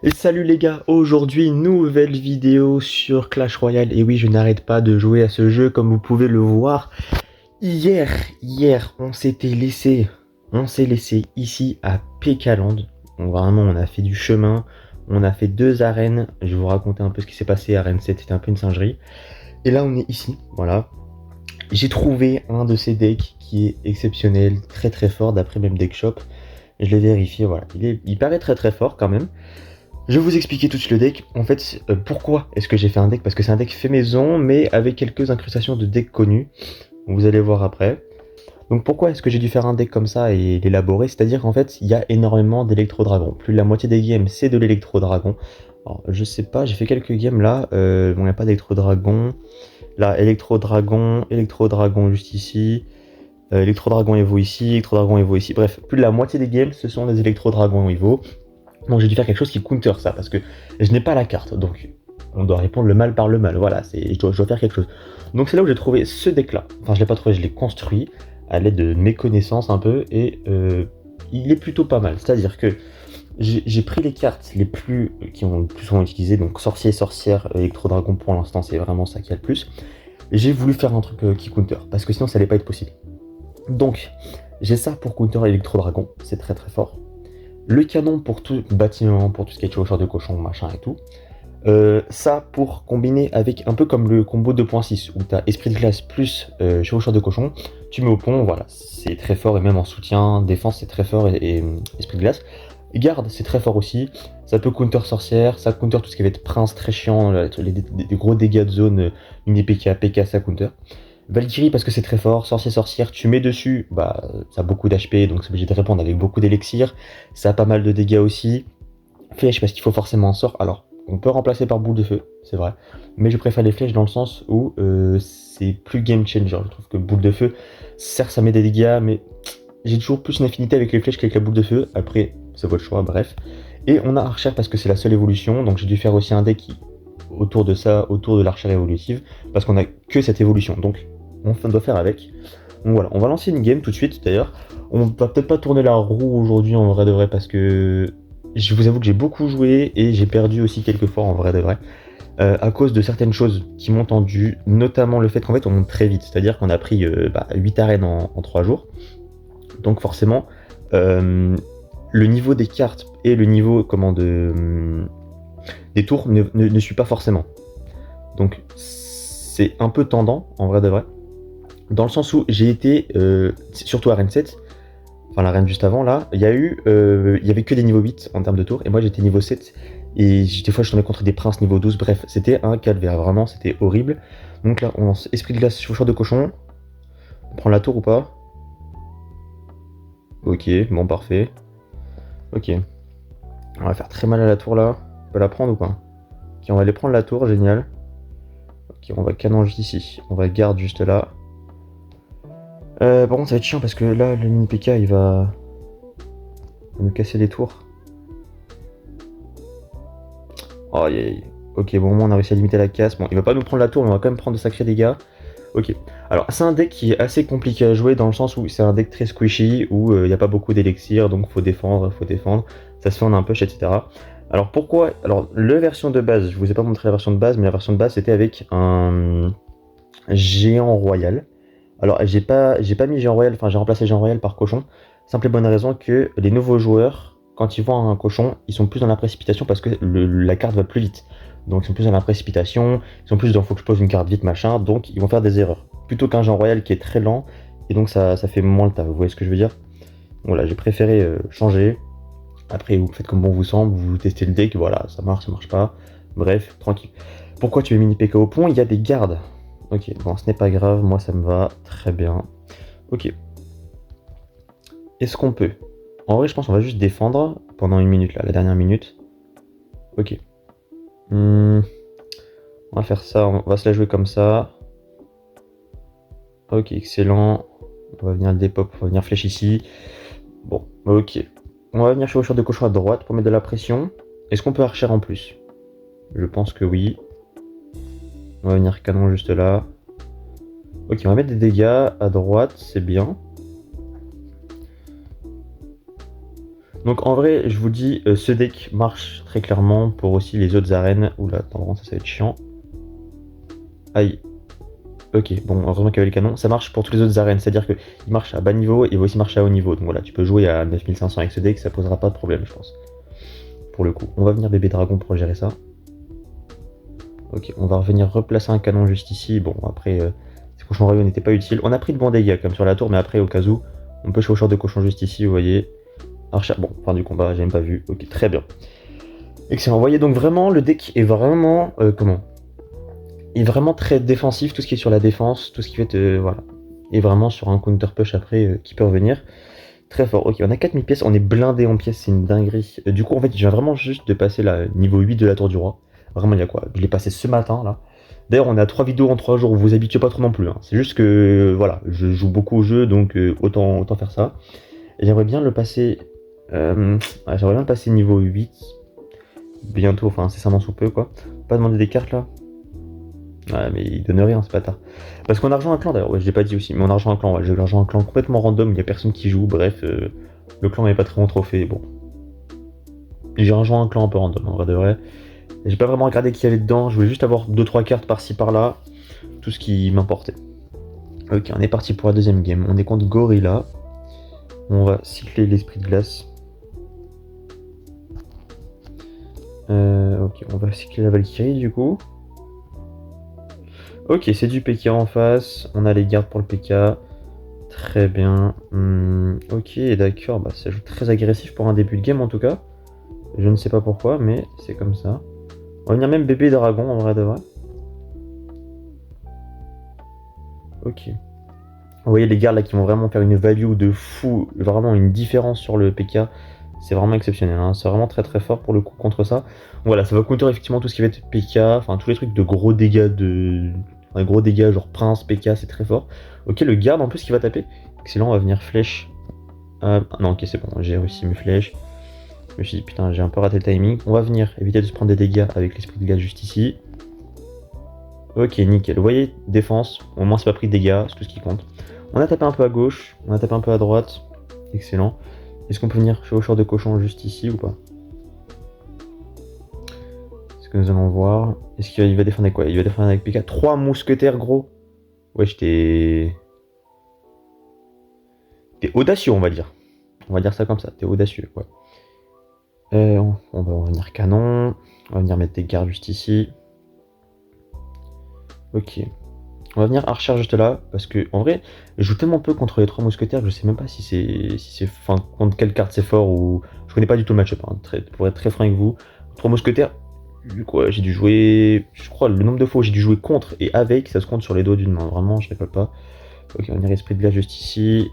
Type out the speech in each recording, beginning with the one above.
Et salut les gars, aujourd'hui nouvelle vidéo sur Clash Royale. Et oui, je n'arrête pas de jouer à ce jeu comme vous pouvez le voir. Hier, on s'est laissé ici à Pécaland. Donc vraiment, on a fait du chemin, on a fait 2 arènes. Je vais vous raconter un peu ce qui s'est passé. Arène 7, c'était un peu une singerie. Et là, on est ici, voilà. J'ai trouvé un de ces decks qui est exceptionnel, très très fort d'après même Deck Shop. Je l'ai vérifié, voilà. Il paraît très très fort quand même. Je vais vous expliquer tout de suite le deck. En fait, pourquoi est-ce que j'ai fait un deck? Parce que c'est un deck fait maison, mais avec quelques incrustations de decks connus. Vous allez voir après. Donc pourquoi est-ce que j'ai dû faire un deck comme ça et l'élaborer? C'est-à-dire qu'en fait, il y a énormément d'électro-dragons. Plus de la moitié des games, c'est de l'électro-dragon. Alors, je sais pas, j'ai fait quelques games là. Bon, il n'y a pas d'électro-dragon. Là, électro-dragon juste ici. Électro-dragon Evo ici, électro-dragon Evo ici. Bref, plus de la moitié des games, ce sont des électro-dragons Evo. Donc j'ai dû faire quelque chose qui counter ça, parce que je n'ai pas la carte, donc on doit répondre le mal par le mal, voilà, je dois faire quelque chose. Donc c'est là où j'ai trouvé ce deck là, enfin je l'ai pas trouvé, je l'ai construit à l'aide de mes connaissances un peu, et il est plutôt pas mal, c'est-à-dire que j'ai pris les cartes qui ont le plus souvent utilisé, donc sorcier, sorcière, électro-dragon pour l'instant c'est vraiment ça qui a le plus. J'ai voulu faire un truc qui counter, parce que sinon ça allait pas être possible. Donc j'ai ça pour counter électro-dragon, c'est très très fort. Le canon pour tout bâtiment, pour tout ce qui est chevaucheur de cochon, machin et tout. Ça pour combiner avec un peu comme le combo 2.6 où tu as esprit de glace plus chevaucheur de cochon, tu mets au pont, voilà, c'est très fort et même en soutien, défense c'est très fort et esprit de glace. Garde c'est très fort aussi, ça peut counter sorcière, ça counter tout ce qui va être prince très chiant, des gros dégâts de zone, mini PK, PK ça counter. Valkyrie parce que c'est très fort, sorcier sorcière, tu mets dessus, bah ça a beaucoup d'HP donc c'est obligé de répondre avec beaucoup d'élixir, ça a pas mal de dégâts aussi. Flèche parce qu'il faut forcément un sort, alors on peut remplacer par boule de feu, c'est vrai, mais je préfère les flèches dans le sens où c'est plus game changer, je trouve que boule de feu, certes ça met des dégâts, mais j'ai toujours plus une affinité avec les flèches qu'avec la boule de feu, après c'est votre choix, bref. Et on a Archer parce que c'est la seule évolution, donc j'ai dû faire aussi un deck autour de ça, autour de l'Archer évolutive, parce qu'on a que cette évolution, donc on doit faire avec. Donc voilà, on va lancer une game tout de suite d'ailleurs. On va peut-être pas tourner la roue aujourd'hui en vrai de vrai parce que je vous avoue que j'ai beaucoup joué et j'ai perdu aussi quelques fois en vrai de vrai. À cause de certaines choses qui m'ont tendu, notamment le fait qu'en fait on monte très vite, c'est-à-dire qu'on a pris 8 arènes en 3 jours. Donc forcément, le niveau des cartes et le niveau des tours ne suit pas forcément. Donc c'est un peu tendant en vrai de vrai. Dans le sens où j'ai été, surtout à Rennes 7, enfin la reine juste avant là, il y avait que des niveaux 8 en termes de tours, et moi j'étais niveau 7, et des fois je tombais contre des princes niveau 12, bref, c'était un calvaire, vraiment c'était horrible. Donc là on lance esprit de glace, chevaucheur de cochon, on prend la tour ou pas? Ok, bon parfait. Ok, on va faire très mal à la tour là, on peut la prendre ou pas? Ok, on va aller prendre la tour, génial. Ok, on va canon juste ici, on va garde juste là. Par contre ça va être chiant parce que là le mini PK il va nous casser les tours. Oh, aïe, aïe. Ok, bon, au moins on a réussi à limiter la casse. Bon, il va pas nous prendre la tour, mais on va quand même prendre de sacrés dégâts. Ok. Alors, c'est un deck qui est assez compliqué à jouer dans le sens où c'est un deck très squishy, où il n'y a pas beaucoup d'élixir, donc faut défendre, faut défendre. Ça se fait en un push, etc. Alors, pourquoi? Alors, la version de base, je vous ai pas montré la version de base, mais la version de base c'était avec un géant royal. Alors, j'ai pas mis géant royal, enfin, j'ai remplacé géant royal par cochon. Simple et bonne raison que les nouveaux joueurs, quand ils voient un cochon, ils sont plus dans la précipitation parce que la carte va plus vite. Donc ils sont plus dans la précipitation, ils sont plus dans faut que je pose une carte vite, machin, donc ils vont faire des erreurs. Plutôt qu'un Jean Royal qui est très lent, et donc ça fait moins le taf, vous voyez ce que je veux dire? Voilà, j'ai préféré changer. Après, vous faites comme bon vous semble, vous testez le deck, voilà, ça marche pas. Bref, tranquille. Pourquoi tu mets mini PK au pont? Il y a des gardes. Ok, bon, ce n'est pas grave, moi ça me va très bien. Ok. Est-ce qu'on peut? En vrai, je pense qu'on va juste défendre pendant une minute, là, la dernière minute. Ok. On va faire ça, on va se la jouer comme ça. Ok, excellent. On va venir le dépop, on va venir flèche ici. Bon, ok. On va venir chevaucheur de cochon à droite pour mettre de la pression. Est-ce qu'on peut archer en plus? Je pense que oui. On va venir canon juste là. Ok, on va mettre des dégâts à droite, c'est bien. Donc en vrai, je vous dis, ce deck marche très clairement pour aussi les autres arènes. Oula, attends, ça va être chiant. Aïe. Ok, bon, heureusement qu'il y avait le canon. Ça marche pour toutes les autres arènes, c'est-à-dire qu'il marche à bas niveau et il va aussi marcher à haut niveau. Donc voilà, tu peux jouer à 9500 avec ce deck, ça posera pas de problème, je pense. Pour le coup. On va venir bébé dragon pour gérer ça. Ok, on va revenir replacer un canon juste ici. Bon, après, ces cochons rayons n'étaient pas utiles. On a pris de bons dégâts comme sur la tour, mais après, au cas où, on peut chevaucheur de cochon juste ici, vous voyez. Archer, bon, fin du combat, j'ai même pas vu. Ok, très bien. Excellent. Vous voyez, donc vraiment, le deck est vraiment... Il est vraiment très défensif, tout ce qui est sur la défense, tout ce qui va être... voilà. Et vraiment sur un counter push après qui peut revenir. Très fort. Ok, on a 4000 pièces, on est blindé en pièces, c'est une dinguerie. Du coup, en fait, je viens vraiment juste de passer la niveau 8 de la tour du roi. Vraiment, il y a quoi? Je l'ai passé ce matin, là. D'ailleurs, on a 3 vidéos en 3 jours, vous vous habituez pas trop non plus. Hein. C'est juste que, voilà, je joue beaucoup au jeu, donc autant faire ça. Et j'aimerais bien le passer... ouais, j'aimerais bien le passer niveau 8. Bientôt, enfin, incessamment sous peu, quoi. Pas demander des cartes, là. Ouais, mais il donne rien, ce bâtard. Parce qu'on a rejoint un clan d'ailleurs, ouais, je l'ai pas dit aussi, mais on a rejoint un clan, ouais, j'ai rejoint un clan complètement random, il y a personne qui joue, bref, le clan n'est pas très bon trophée, bon. J'ai rejoint un clan un peu random, en vrai de vrai. J'ai pas vraiment regardé qui y avait dedans, je voulais juste avoir 2-3 cartes par-ci par-là, tout ce qui m'importait. Ok, on est parti pour la deuxième game, on est contre Gorilla. On va cycler l'esprit de glace. Ok, on va cycler la Valkyrie du coup. Ok, c'est du PK en face. On a les gardes pour le PK. Très bien. Ok, d'accord. Bah, ça joue très agressif pour un début de game en tout cas. Je ne sais pas pourquoi, mais c'est comme ça. On va venir même bébé dragon en vrai de vrai. Ok. Vous voyez les gardes là qui vont vraiment faire une value de fou. Vraiment une différence sur le PK. C'est vraiment exceptionnel. Hein. C'est vraiment très très fort pour le coup contre ça. Voilà, ça va counter effectivement tout ce qui va être PK. Enfin, tous les trucs de gros dégâts de. Un gros dégât genre prince, PK, c'est très fort. Ok, le garde en plus qui va taper. Excellent, on va venir flèche. Non, ok, c'est bon, j'ai réussi mes flèches. Je me suis dit, putain, j'ai un peu raté le timing. On va venir éviter de se prendre des dégâts avec l'esprit de gaz juste ici. Ok, nickel. Vous voyez, défense. Au moins, c'est pas pris de dégâts, c'est tout ce qui compte. On a tapé un peu à gauche, on a tapé un peu à droite. Excellent. Est-ce qu'on peut venir chevaucheur de cochon juste ici ou pas? Nous allons voir. Est-ce qu'il va défendre avec quoi? Il va défendre avec PK. 3 mousquetaires, gros. Wesh, t'es audacieux, on va dire. On va dire ça comme ça. T'es audacieux, ouais. On va venir canon. On va venir mettre des gardes juste ici. Ok. On va venir archer juste là. Parce que, en vrai, je joue tellement peu contre les 3 mousquetaires que je sais même pas si c'est. Enfin, contre quelle carte c'est fort ou. Je connais pas du tout le match-up. Hein, pour être très franc avec vous. 3 mousquetaires. Du coup, j'ai dû jouer, je crois, le nombre de fois où j'ai dû jouer contre et avec, ça se compte sur les doigts d'une main. Vraiment, je rigole pas. Ok, on va venir esprit de glace juste ici.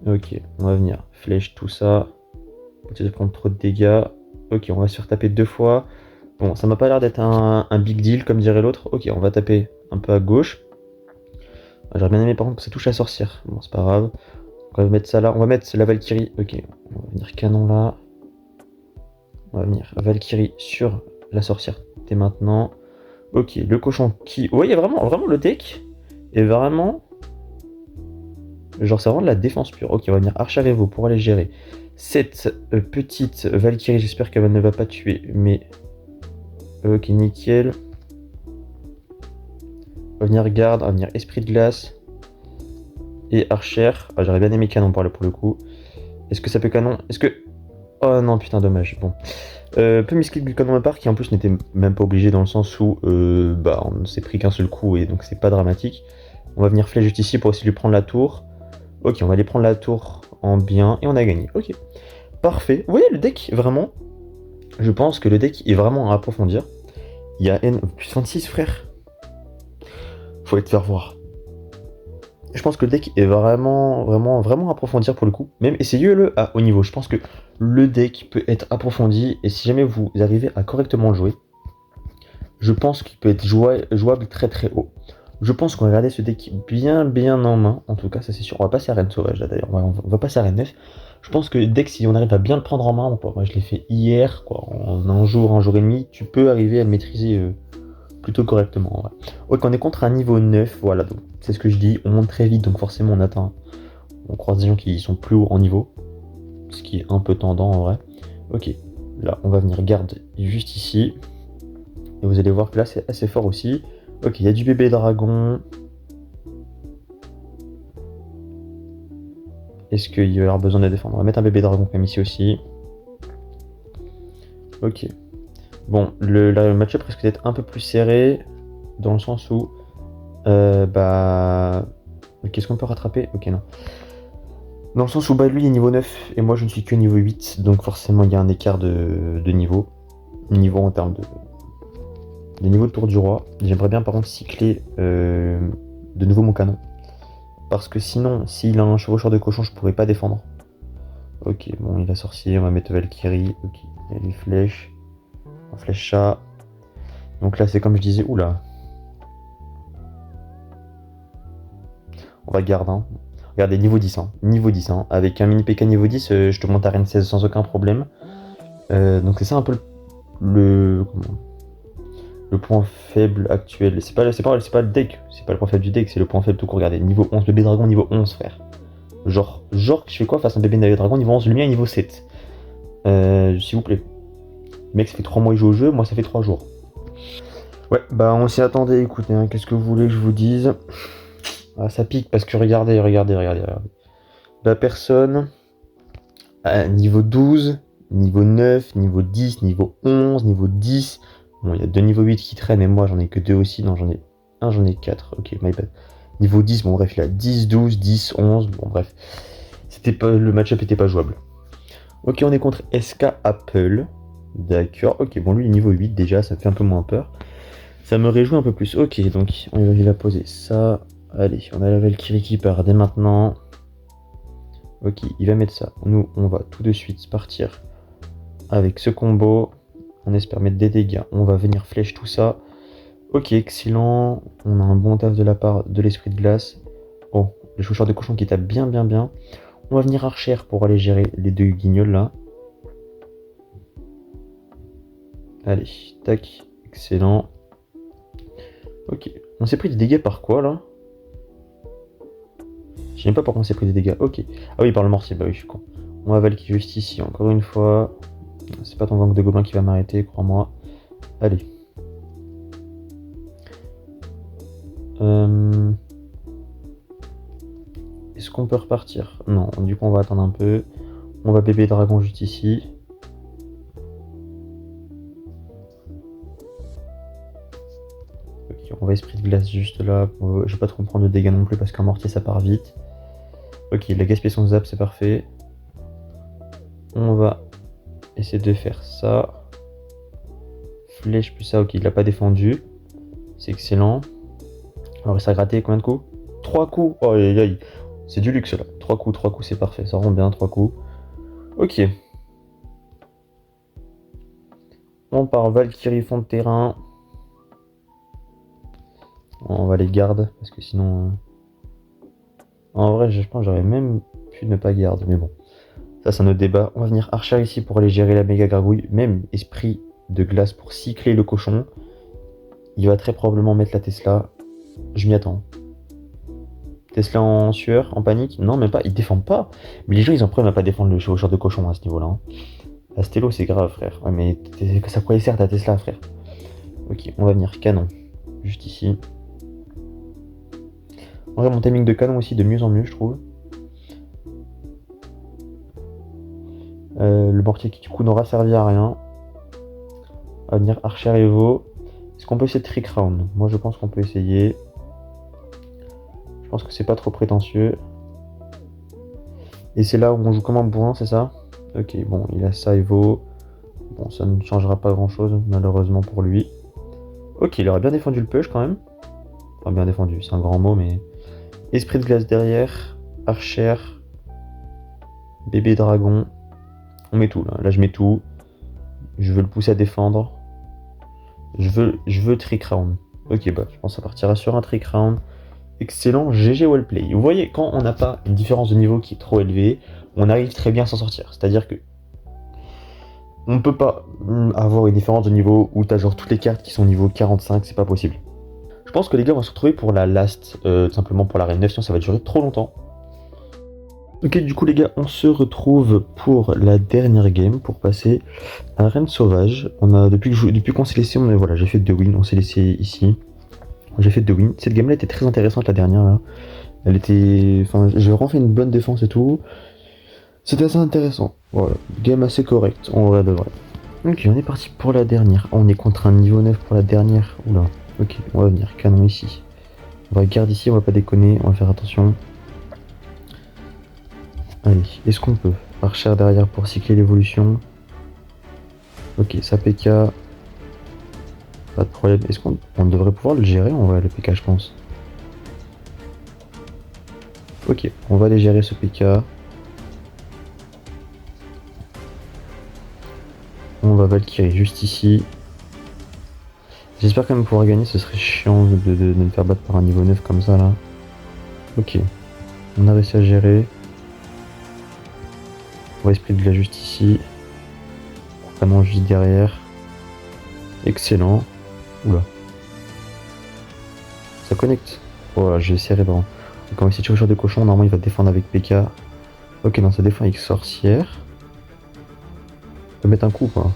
Ok, on va venir flèche, tout ça. Pour essayer de prendre trop de dégâts. Ok, on va se faire taper 2 fois. Bon, ça m'a pas l'air d'être un big deal, comme dirait l'autre. Ok, on va taper un peu à gauche. J'aurais bien aimé par contre que ça touche à sorcière. Bon, c'est pas grave. On va mettre ça là. On va mettre la Valkyrie. Ok, on va venir canon là. On va venir Valkyrie sur la sorcière dès maintenant. Ok, le cochon qui... Ouais, il y a vraiment le deck est vraiment... Genre, c'est vraiment de la défense pure. Ok, on va venir Archer-Evo pour aller gérer cette petite Valkyrie. J'espère qu'elle ne va pas tuer, mais... Ok, nickel. On va venir garde, on va venir esprit de glace. Et Archer. Ah, j'aurais bien aimé canon pour le coup. Est-ce que ça peut canon? Est-ce que... Oh non, putain, dommage. Bon. Peu misclic du canon à part qui en plus n'était même pas obligé dans le sens où bah, on ne s'est pris qu'un seul coup et donc c'est pas dramatique. On va venir flèche juste ici pour essayer de lui prendre la tour. Ok, on va aller prendre la tour en bien et on a gagné. Ok, parfait. Vous voyez le deck, vraiment, je pense que le deck est vraiment à approfondir. Il y a N plus 26 frère. Faut aller te faire voir. Je pense que le deck est vraiment à approfondir pour le coup. Même essayez-le à haut niveau. Je pense que le deck peut être approfondi et si jamais vous arrivez à correctement le jouer, je pense qu'il peut être jouable très très haut. Je pense qu'on va garder ce deck bien en main. En tout cas, ça c'est sûr. On va passer à Reine Sauvage là d'ailleurs. On va passer à Reine 9. Je pense que le deck, si on arrive à bien le prendre en main, moi je l'ai fait hier, quoi, en un jour et demi, tu peux arriver à le maîtriser plutôt correctement. Ouais. Ok, on est contre un niveau 9, voilà, donc c'est ce que je dis, on monte très vite, donc forcément on croise des gens qui sont plus hauts en niveau. ce qui est un peu tendant en vrai. Ok, là on va venir garde juste ici. Et vous allez voir que là c'est assez fort aussi. Ok, il y a du bébé dragon. Est-ce qu'il va y avoir besoin de défendre? On va mettre un bébé dragon comme ici aussi. Ok. Bon, le match-up risque d'être un peu plus serré. Dans le sens où... Qu'est-ce qu'on peut rattraper? Ok, non. Dans le sens où lui est niveau 9 et moi je ne suis que niveau 8. Donc forcément il y a un écart de niveau. Niveau en termes de niveau de tour du roi. J'aimerais bien par contre cycler de nouveau mon canon. Parce que sinon, s'il a un chevaucheur de cochon, je pourrais pas défendre. Ok, bon, il a sorcier, on va mettre Valkyrie. Ok, il y a les flèches. Un flèche chat. Donc là, c'est comme je disais, oula. On va garder. Hein. Regardez, niveau 10. Hein. Niveau 10. Hein. Avec un mini PK niveau 10, je te monte à Reine 16 sans aucun problème. Donc c'est ça un peu le point faible actuel. C'est pas le deck. C'est pas le point faible du deck, c'est le point faible tout court. Regardez, niveau 11, bébé dragon, niveau 11, frère. Genre, je fais quoi face à un bébé dragon niveau 11? Le mien est niveau 7. S'il vous plaît. Le mec, ça fait 3 mois qu'il joue au jeu, moi ça fait 3 jours. Ouais, bah on s'y attendait, écoutez, hein, qu'est-ce que vous voulez que je vous dise? Ah, ça pique parce que regardez. La personne, niveau 12, niveau 9, niveau 10, niveau 11, niveau 10. Bon, il y a 2 niveaux 8 qui traînent et moi j'en ai que 2 aussi. Non, j'en ai 4. Ok, my bad. Niveau 10, bon bref, il a 10, 12, 10, 11. Bon bref. Le match-up était pas jouable. Ok, on est contre SK Apple. D'accord, ok, bon lui niveau 8 déjà, ça me fait un peu moins peur. Ça me réjouit un peu plus. Ok, donc il va poser ça. Allez, on a la Valkyrie qui part dès maintenant. Ok, il va mettre ça. Nous, on va tout de suite partir avec ce combo. On espère mettre des dégâts. On va venir flèche tout ça. Ok, excellent. On a un bon taf de la part de l'esprit de glace. Oh, le chauffeur de cochon qui tape bien. On va venir archer pour aller gérer les 2 guignols là. Allez, tac, excellent. Ok, on s'est pris des dégâts par quoi là? Je sais même pas pourquoi on s'est pris des dégâts. Ok. Ah oui, par le mortier, bah oui, je suis con. On va Valkyrie juste ici, encore une fois. C'est pas ton gang de gobelins qui va m'arrêter, crois-moi. Allez. Est-ce qu'on peut repartir? Non, du coup on va attendre un peu. On va bébé dragon juste ici. Ok, on va esprit de glace juste là. Je vais pas trop prendre de dégâts non plus parce qu'un mortier ça part vite. Ok, il a gaspillé son zap, c'est parfait. On va essayer de faire ça. Flèche plus ça, ok, il l'a pas défendu. C'est excellent. On va réussir à gratter combien de coups? 3 coups. Oh aïe aïe. C'est du luxe là. 3 coups, c'est parfait. Ça rend bien, 3 coups. Ok. On part Valkyrie fond de terrain. On va les garder parce que sinon... En vrai, je pense que j'aurais même pu ne pas garder. Mais bon. Ça, c'est un autre débat. On va venir archer ici pour aller gérer la méga gargouille. Même esprit de glace pour cycler le cochon. Il va très probablement mettre la Tesla. Je m'y attends. Tesla en sueur, en panique? Non, même pas. Ils défendent pas. Mais les gens, ils ont problème à pas défendre le chevaucheur de cochon à ce niveau-là. Hein. La Stello, c'est grave, frère. Ouais, mais ça pourrait sert ta Tesla, frère. Ok, on va venir canon. Juste ici. On regarde mon timing de canon aussi de mieux en mieux, je trouve. Le mortier qui, du coup, n'aura servi à rien. On va venir Archer Evo. Est-ce qu'on peut essayer de Trick Round? Moi, je pense qu'on peut essayer. Je pense que c'est pas trop prétentieux. Et c'est là où on joue comme un bourrin, c'est ça? Ok, bon, il a ça Evo. Bon, ça ne changera pas grand-chose, malheureusement pour lui. Ok, il aurait bien défendu le push quand même. Enfin, bien défendu, c'est un grand mot, mais... Esprit de glace derrière. Archer. Bébé dragon. On met tout, là. Là, je mets tout. Je veux le pousser à défendre. Je veux trick round. Ok, bah, je pense que ça partira sur un trick round. Excellent, GG Wellplay. Vous voyez, quand on n'a pas une différence de niveau qui est trop élevée, on arrive très bien à s'en sortir. C'est-à-dire que on ne peut pas avoir une différence de niveau où t'as genre toutes les cartes qui sont niveau 45, c'est pas possible. Je pense que les gars vont se retrouver pour la last, tout simplement pour la reine 9, sinon ça va durer trop longtemps. Ok, du coup les gars, on se retrouve pour la dernière game, pour passer à Reine Sauvage. On a, depuis qu'on s'est laissé, voilà, j'ai fait 2 wins, on s'est laissé ici. J'ai fait 2 wins. Cette game là était très intéressante, la dernière là. Elle était. Enfin, j'ai vraiment fait une bonne défense et tout. C'était assez intéressant. Voilà, game assez correct, en vrai de vrai. Ok, on est parti pour la dernière. On est contre un niveau 9 pour la dernière. Oula, ok, on va venir canon ici. On va garder ici, on va pas déconner, on va faire attention. Allez, est-ce qu'on peut archer derrière pour cycler l'évolution? Ok, ça PK, pas de problème. Est-ce qu'on devrait pouvoir le gérer en vrai, le PK, je pense? Ok, on va aller gérer ce PK. On va Valkyrie juste ici. J'espère quand même pouvoir gagner, ce serait chiant de me faire battre par un niveau 9 comme ça là. Ok, on a réussi à gérer. On va esprit de glace juste ici. Vraiment juste derrière. Excellent. Oula. Ça connecte. Voilà, j'ai serré vraiment. Donc on va essayer de chevaucheur de cochon. Normalement il va défendre avec PK. Ok, non, ça défend avec sorcière. On peut mettre un coup quoi.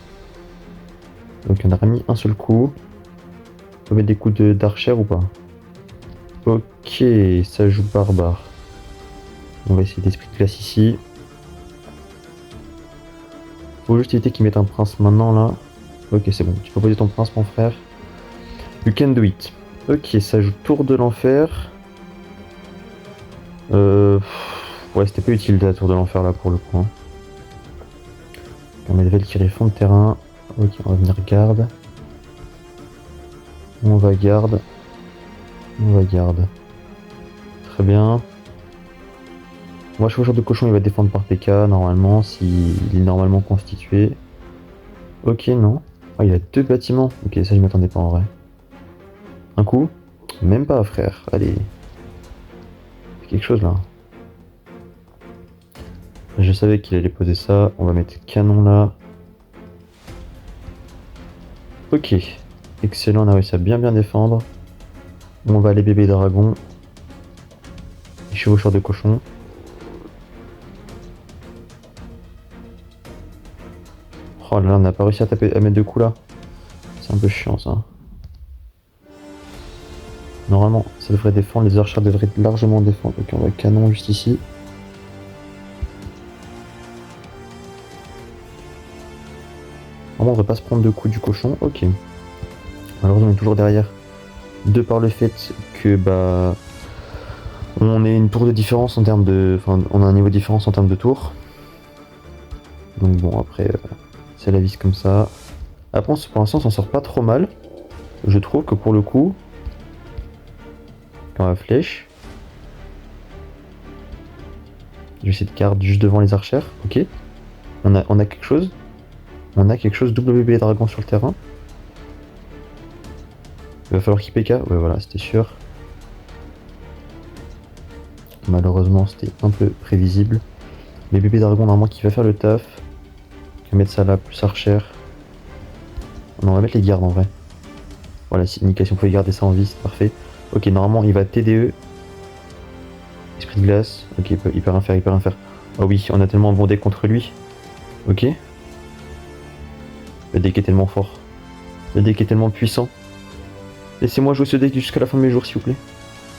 Donc on a remis un seul coup. On peut mettre des coups d'archer ou pas? Ok, ça joue barbare. On va essayer d'esprit de glace ici. Faut juste éviter qu'ils mettent un prince maintenant là. Ok, c'est bon. Tu peux poser ton prince, mon frère. You can do it. Ok, ça joue tour de l'enfer. Ouais, c'était pas utile de la tour de l'enfer là pour le coup. Hein. On met des Valkyries fond de terrain. Ok, on va venir garde. On va garde. On va garde. Très bien. Moi, chevaucheur de cochon, il va défendre par PK normalement, s'il est normalement constitué. Ok, non. Ah, il a 2 bâtiments. Ok, ça, je m'attendais pas en vrai. Un coup? Même pas, frère. Allez. C'est quelque chose là. Je savais qu'il allait poser ça. On va mettre canon là. Ok. Excellent, on a réussi à bien défendre. On va aller bébé dragon. Et chevaucheur de cochon. Oh là là, on n'a pas réussi à mettre 2 coups là. C'est un peu chiant ça. Normalement, ça devrait défendre. Les archers devraient largement défendre. Ok, on va canon juste ici. Normalement, on va pas se prendre 2 coups du cochon. Ok. Malheureusement, on est toujours derrière. De par le fait que bah on est une tour de différence en termes de. Enfin, on a un niveau de différence en termes de tours. Donc bon, après, c'est la vis comme ça. Après, pour l'instant, on s'en sort pas trop mal. Je trouve que pour le coup, quand la flèche, je vais essayer de garder juste devant les archères. Ok. On a quelque chose. On a quelque chose. Double bébé dragon sur le terrain. Il va falloir qu'il PK. Ouais, voilà, c'était sûr. Malheureusement, c'était un peu prévisible. Mais bébé dragon, normalement, qui va faire le taf. On va mettre ça là, plus archer. Non, on va mettre les gardes en vrai. Voilà, nickel, si on pouvait garder ça en vie, c'est parfait. Ok, normalement, il va TDE. Esprit de glace. Ok, il peut rien faire, il peut rien faire. Oh oui, on a tellement bondé contre lui. Ok. Le deck est tellement fort. Le deck est tellement puissant. Laissez-moi jouer ce deck jusqu'à la fin de mes jours, s'il vous plaît.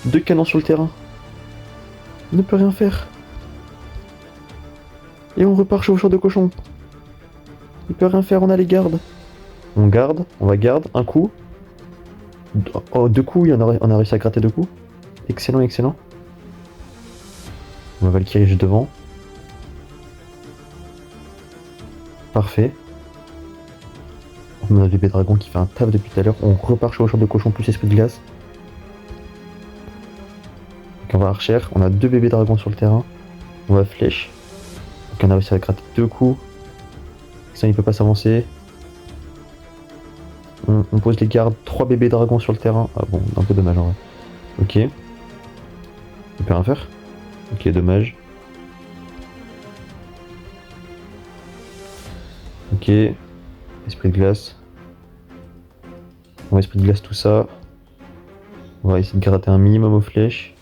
2 canons sur le terrain. Il ne peut rien faire. Et on repart chevaucheur de cochon. Il peut rien faire, on a les gardes. On garde, on va garde. Un coup. Oh, 2 coups, on a réussi à gratter 2 coups. Excellent, excellent. On va Valkyrie juste devant. Parfait. On a bébé dragon qui fait un taf depuis tout à l'heure. On repart chevaucheur de cochon plus esprit de glace. Donc on va archer. On a 2 bébés dragons sur le terrain. On va flèche. Donc on a réussi à gratter 2 coups. Ça, il peut pas s'avancer. On pose les gardes. 3 bébés dragons sur le terrain. Ah bon, un peu dommage en vrai. Ok. Il peut rien faire. Ok, dommage. Ok. Esprit de glace. On va esprit de glace tout ça. On va essayer de gratter un minimum aux flèches.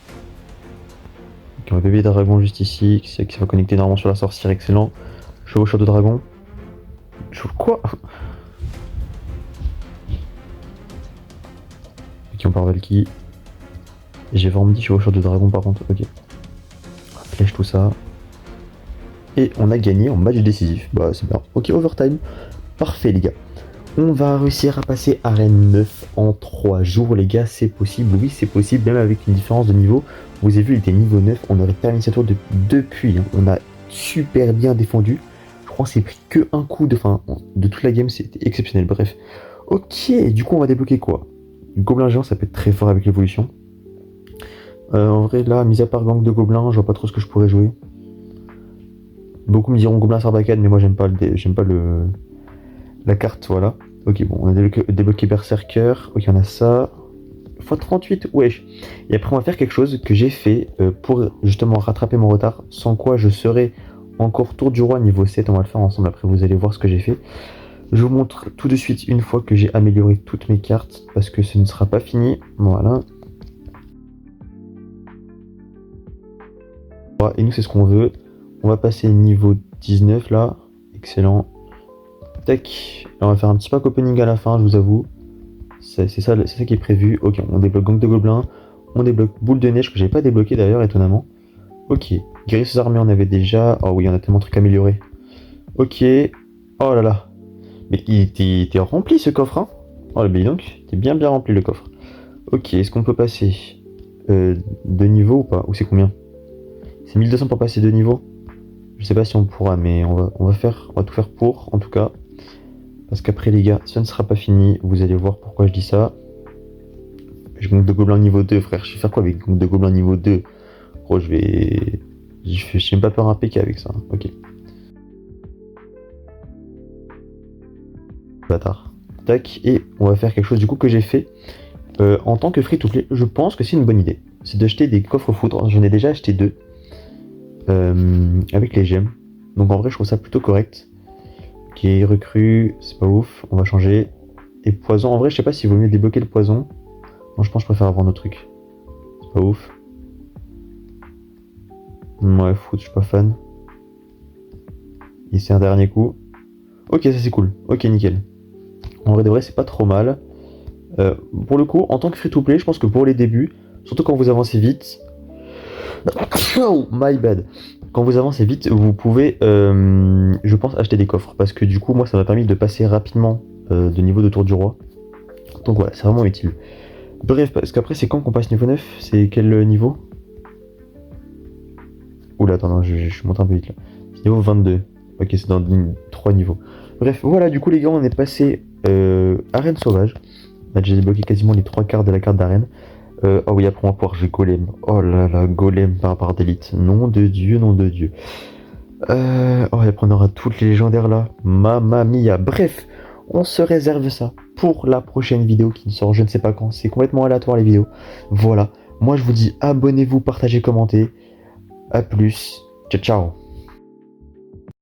Ok, Ok, on va bébé dragon juste ici, qui va connecter normalement sur la sorcière, excellent. Chevaucheur de dragon. Quoi? Ok, on part Valky. J'ai vraiment dit chevaucheur de dragon par contre, ok. Flèche tout ça. Et on a gagné en match décisif. Bah c'est bien. Ok, overtime. Parfait les gars. On va réussir à passer arène 9 en 3 jours les gars, c'est possible, oui c'est possible, même avec une différence de niveau. Vous avez vu, il était niveau 9, on aurait terminé cette tour depuis, hein. On a super bien défendu. Je crois que c'est pris que un coup de toute la game, c'était exceptionnel, bref. Ok, du coup on va débloquer quoi? Gobelin géant, ça peut être très fort avec l'évolution. En vrai là, mis à part gang de gobelins, je vois pas trop ce que je pourrais jouer. Beaucoup me diront gobelin sarbacane, mais moi j'aime pas la carte, voilà. Ok, bon, on a débloqué Berserker. Ok, on a ça. x38, wesh. Et après, on va faire quelque chose que j'ai fait pour justement rattraper mon retard, sans quoi je serais encore tour du roi niveau 7. On va le faire ensemble, après vous allez voir ce que j'ai fait. Je vous montre tout de suite une fois que j'ai amélioré toutes mes cartes, parce que ce ne sera pas fini. Voilà. Et nous, c'est ce qu'on veut. On va passer niveau 19 là. Excellent. Tac. On va faire un petit pack opening à la fin, je vous avoue. C'est ça qui est prévu. Ok, on débloque gang de gobelins. On débloque boule de neige que j'avais pas débloqué d'ailleurs, étonnamment. Ok. Guérisseuse armée, on avait déjà. Oh oui, on a tellement de trucs améliorés. Ok. Oh là là. Mais il était rempli ce coffre, hein. Oh, mais donc, il était bien rempli le coffre. Ok, est-ce qu'on peut passer deux niveaux ou pas? Ou c'est combien? C'est 1200 pour passer deux niveaux? Je sais pas si on pourra, mais on va tout faire pour, en tout cas. Parce qu'après, les gars, ça ne sera pas fini. Vous allez voir pourquoi je dis ça. Je monte de gobelin niveau 2, frère. Je vais faire quoi avec de gobelin niveau 2? Gros, j'ai même pas peur un PK avec ça. Ok. Bâtard. Tac. Et on va faire quelque chose du coup que j'ai fait. En tant que free-to-play, je pense que c'est une bonne idée. C'est d'acheter des coffres foudre. J'en ai déjà acheté deux. Avec les gemmes. Donc en vrai, je trouve ça plutôt correct. Ok, recrue, c'est pas ouf. On va changer. Et poison, en vrai, je sais pas s'il vaut mieux débloquer le poison. Non, je pense que je préfère avoir nos trucs. C'est pas ouf. Ouais, foot, je suis pas fan. Et c'est un dernier coup. Ok, ça c'est cool. Ok, nickel. En vrai de vrai, c'est pas trop mal. Pour le coup, en tant que free-to-play, je pense que pour les débuts, surtout quand vous avancez vite... Oh, my bad. Quand vous avancez vite, vous pouvez, je pense, acheter des coffres. Parce que du coup, moi, ça m'a permis de passer rapidement de niveau de tour du roi. Donc voilà, c'est vraiment utile. Bref, parce qu'après, c'est quand qu'on passe niveau 9? C'est quel niveau? Oula, attends, non, je monte un peu vite là. C'est niveau 22. Ok, c'est dans 3 niveaux. Bref, voilà, du coup, les gars, on est passé arène sauvage. Là, j'ai débloqué quasiment les 3 quarts de la carte d'arène. Oh oui, après, on va pouvoir jouer golem. Oh là là, golem par d'élite. Nom de Dieu, nom de Dieu. Oh, et après, on aura toutes les légendaires là. Mamma mia. Bref, on se réserve ça pour la prochaine vidéo qui sort je ne sais pas quand. C'est complètement aléatoire les vidéos. Voilà. Moi, je vous dis abonnez-vous, partagez, commentez. A plus. Ciao, ciao.